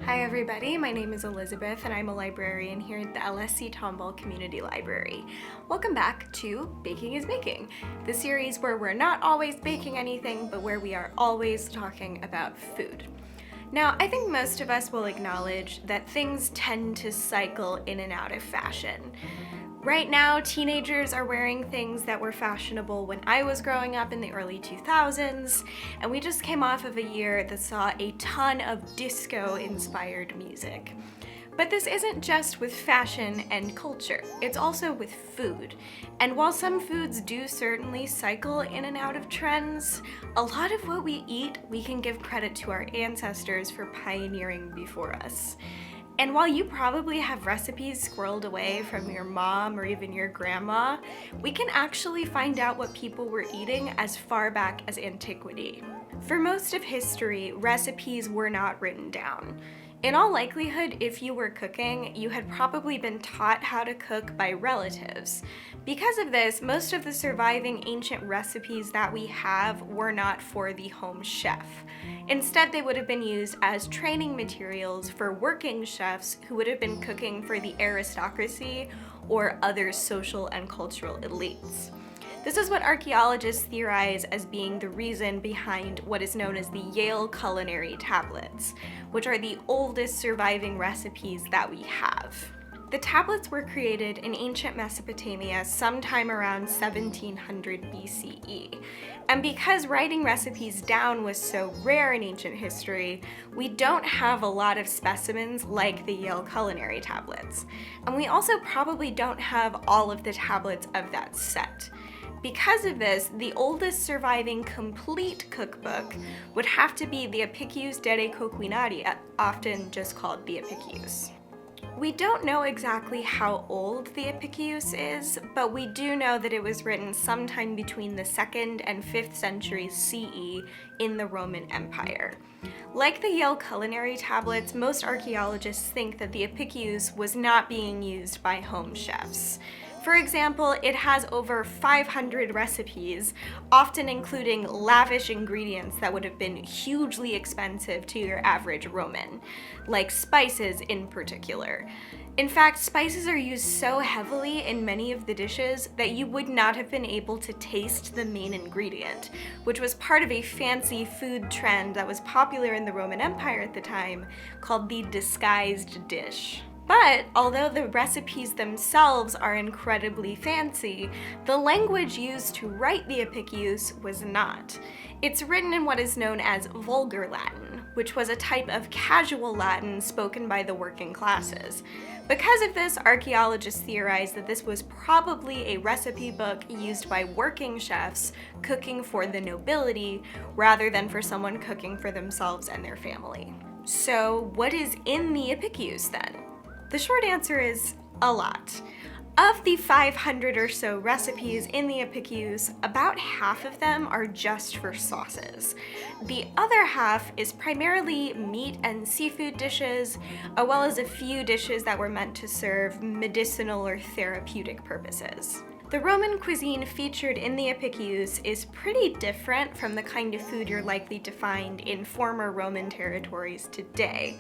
Hi everybody, my name is Elizabeth and I'm a librarian here at the LSC Tomball Community Library. Welcome back to Baking is Baking, the series where we're not always baking anything, but where we are always talking about food. Now, I think most of us will acknowledge that things tend to cycle in and out of fashion. Right now, teenagers are wearing things that were fashionable when I was growing up in the early 2000s, and we just came off of a year that saw a ton of disco-inspired music. But this isn't just with fashion and culture, it's also with food. And while some foods do certainly cycle in and out of trends, a lot of what we eat, we can give credit to our ancestors for pioneering before us. And while you probably have recipes squirreled away from your mom or even your grandma, we can actually find out what people were eating as far back as antiquity. For most of history, recipes were not written down. In all likelihood, if you were cooking, you had probably been taught how to cook by relatives. Because of this, most of the surviving ancient recipes that we have were not for the home chef. Instead, they would have been used as training materials for working chefs who would have been cooking for the aristocracy or other social and cultural elites. This is what archaeologists theorize as being the reason behind what is known as the Yale Culinary tablets, which are the oldest surviving recipes that we have. The tablets were created in ancient Mesopotamia sometime around 1700 BCE. And because writing recipes down was so rare in ancient history, we don't have a lot of specimens like the Yale Culinary tablets. And we also probably don't have all of the tablets of that set. Because of this, the oldest surviving complete cookbook would have to be the Apicius de Culinary, often just called the Apicius. We don't know exactly how old the Apicius is, but we do know that it was written sometime between the 2nd and 5th centuries CE in the Roman Empire. Like the Yale Culinary tablets, most archaeologists think that the Apicius was not being used by home chefs. For example, it has over 500 recipes, often including lavish ingredients that would have been hugely expensive to your average Roman, like spices in particular. In fact, spices are used so heavily in many of the dishes that you would not have been able to taste the main ingredient, which was part of a fancy food trend that was popular in the Roman Empire at the time, called the disguised dish. But although the recipes themselves are incredibly fancy, the language used to write the Apicius was not. It's written in what is known as vulgar Latin, which was a type of casual Latin spoken by the working classes. Because of this, archaeologists theorize that this was probably a recipe book used by working chefs cooking for the nobility rather than for someone cooking for themselves and their family. So what is in the Apicius then? The short answer is a lot. Of the 500 or so recipes in the Apicius, about half of them are just for sauces. The other half is primarily meat and seafood dishes, as well as a few dishes that were meant to serve medicinal or therapeutic purposes. The Roman cuisine featured in the Apicius is pretty different from the kind of food you're likely to find in former Roman territories today.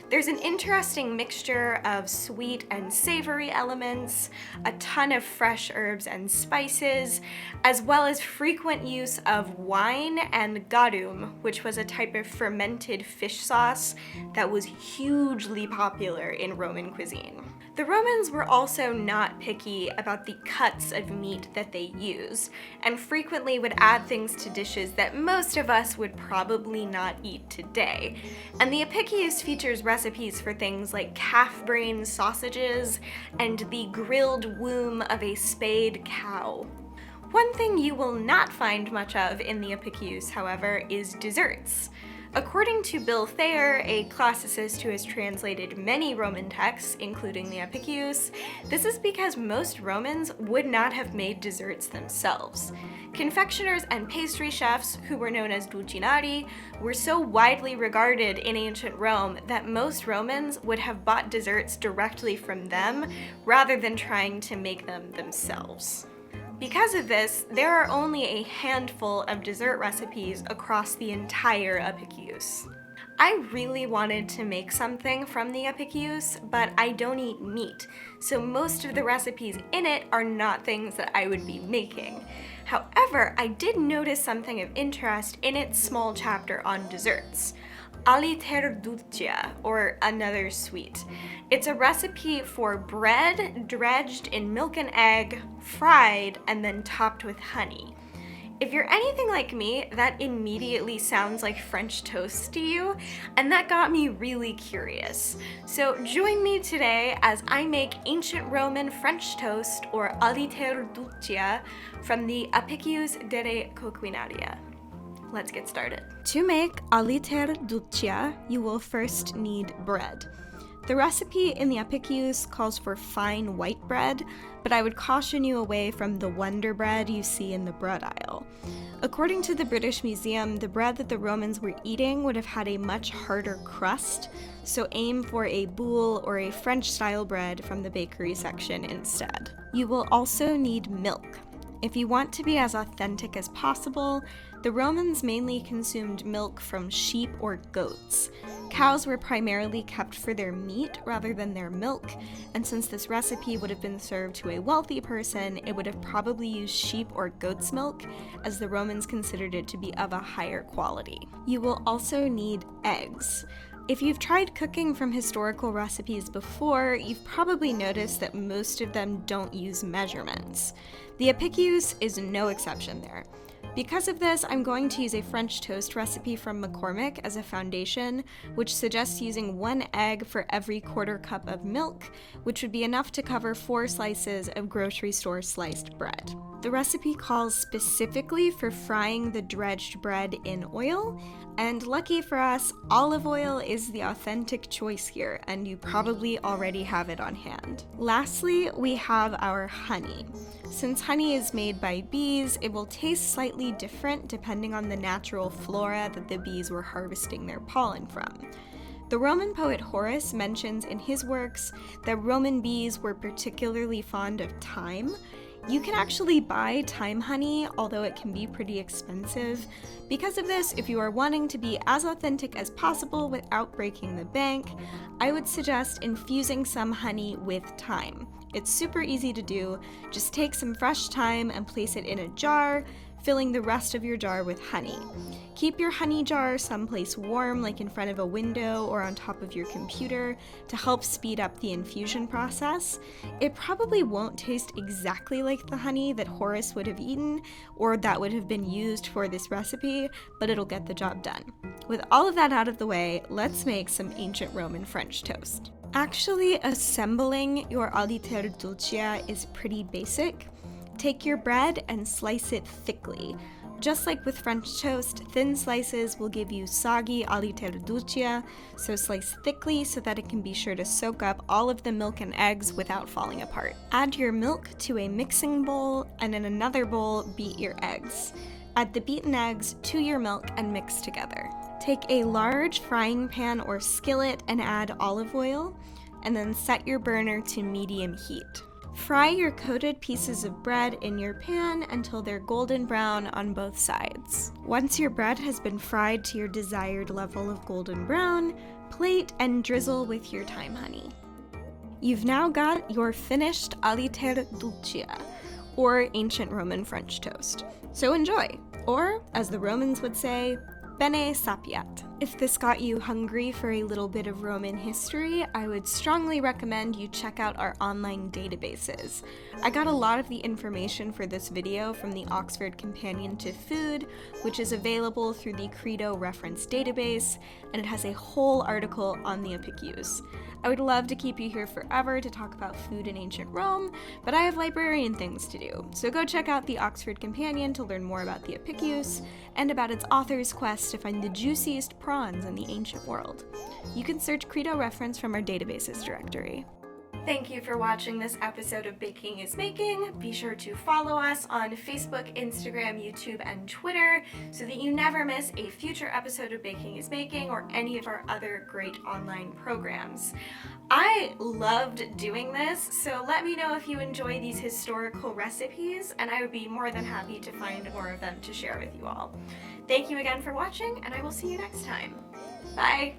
There's an interesting mixture of sweet and savory elements, a ton of fresh herbs and spices, as well as frequent use of wine and garum, which was a type of fermented fish sauce that was hugely popular in Roman cuisine. The Romans were also not picky about the cuts of meat that they use, and frequently would add things to dishes that most of us would probably not eat today. And the Apicius features recipes for things like calf brain sausages and the grilled womb of a spayed cow. One thing you will not find much of in the Apicius, however, is desserts. According to Bill Thayer, a classicist who has translated many Roman texts, including the Apicius, this is because most Romans would not have made desserts themselves. Confectioners and pastry chefs, who were known as dulcinari, were so widely regarded in ancient Rome that most Romans would have bought desserts directly from them rather than trying to make them themselves. Because of this, there are only a handful of dessert recipes across the entire Apicius. I really wanted to make something from the epicuse, but I don't eat meat, so most of the recipes in it are not things that I would be making. However, I did notice something of interest in its small chapter on desserts. Aliterduccia, or another sweet. It's a recipe for bread dredged in milk and egg, fried, and then topped with honey. If you're anything like me, that immediately sounds like French toast to you, and that got me really curious. So join me today as I make ancient Roman French toast, or aliterduccia, from the Apicius delle Coquinaria. Let's get started. To make aliterduccia, you will first need bread. The recipe in the Apicius calls for fine white bread, but I would caution you away from the Wonder bread you see in the bread aisle. According to the British Museum, the bread that the Romans were eating would have had a much harder crust, so aim for a boule or a French-style bread from the bakery section instead. You will also need milk. If you want to be as authentic as possible, the Romans mainly consumed milk from sheep or goats. Cows were primarily kept for their meat rather than their milk, and since this recipe would have been served to a wealthy person, it would have probably used sheep or goat's milk, as the Romans considered it to be of a higher quality. You will also need eggs. If you've tried cooking from historical recipes before, you've probably noticed that most of them don't use measurements. The Apicius is no exception there. Because of this, I'm going to use a French toast recipe from McCormick as a foundation, which suggests using 1 egg for every 1/4 cup of milk, which would be enough to cover 4 slices of grocery store sliced bread. The recipe calls specifically for frying the dredged bread in oil, and lucky for us, olive oil is the authentic choice here, and you probably already have it on hand. Lastly, we have our honey. Since honey is made by bees, it will taste slightly different depending on the natural flora that the bees were harvesting their pollen from. The Roman poet Horace mentions in his works that Roman bees were particularly fond of thyme. You can actually buy thyme honey, although it can be pretty expensive. Because of this, if you are wanting to be as authentic as possible without breaking the bank, I would suggest infusing some honey with thyme. It's super easy to do. Just take some fresh thyme and place it in a jar, filling the rest of your jar with honey. Keep your honey jar someplace warm, like in front of a window or on top of your computer, to help speed up the infusion process. It probably won't taste exactly like the honey that Horace would have eaten or that would have been used for this recipe, but it'll get the job done. With all of that out of the way, let's make some ancient Roman French toast. Actually, assembling your aliterduccia is pretty basic. Take your bread and slice it thickly. Just like with French toast, thin slices will give you soggy aliterduccia, so slice thickly so that it can be sure to soak up all of the milk and eggs without falling apart. Add your milk to a mixing bowl, and in another bowl, beat your eggs. Add the beaten eggs to your milk and mix together. Take a large frying pan or skillet and add olive oil, and then set your burner to medium heat. Fry your coated pieces of bread in your pan until they're golden brown on both sides. Once your bread has been fried to your desired level of golden brown, plate and drizzle with your thyme honey. You've now got your finished aliterduccia, or ancient Roman French toast. So enjoy, or as the Romans would say, bene sapiat. If this got you hungry for a little bit of Roman history, I would strongly recommend you check out our online databases. I got a lot of the information for this video from the Oxford Companion to Food, which is available through the Credo reference database, and it has a whole article on the Apicius. I would love to keep you here forever to talk about food in ancient Rome, but I have librarian things to do, so go check out the Oxford Companion to learn more about the Apicius and about its author's quest to find the juiciest prawns in the ancient world. You can search Credo reference from our databases directory. Thank you for watching this episode of Baking is Making. Be sure to follow us on Facebook, Instagram, YouTube, and Twitter so that you never miss a future episode of Baking is Making or any of our other great online programs. I loved doing this, so let me know if you enjoy these historical recipes, and I would be more than happy to find more of them to share with you all. Thank you again for watching, and I will see you next time. Bye.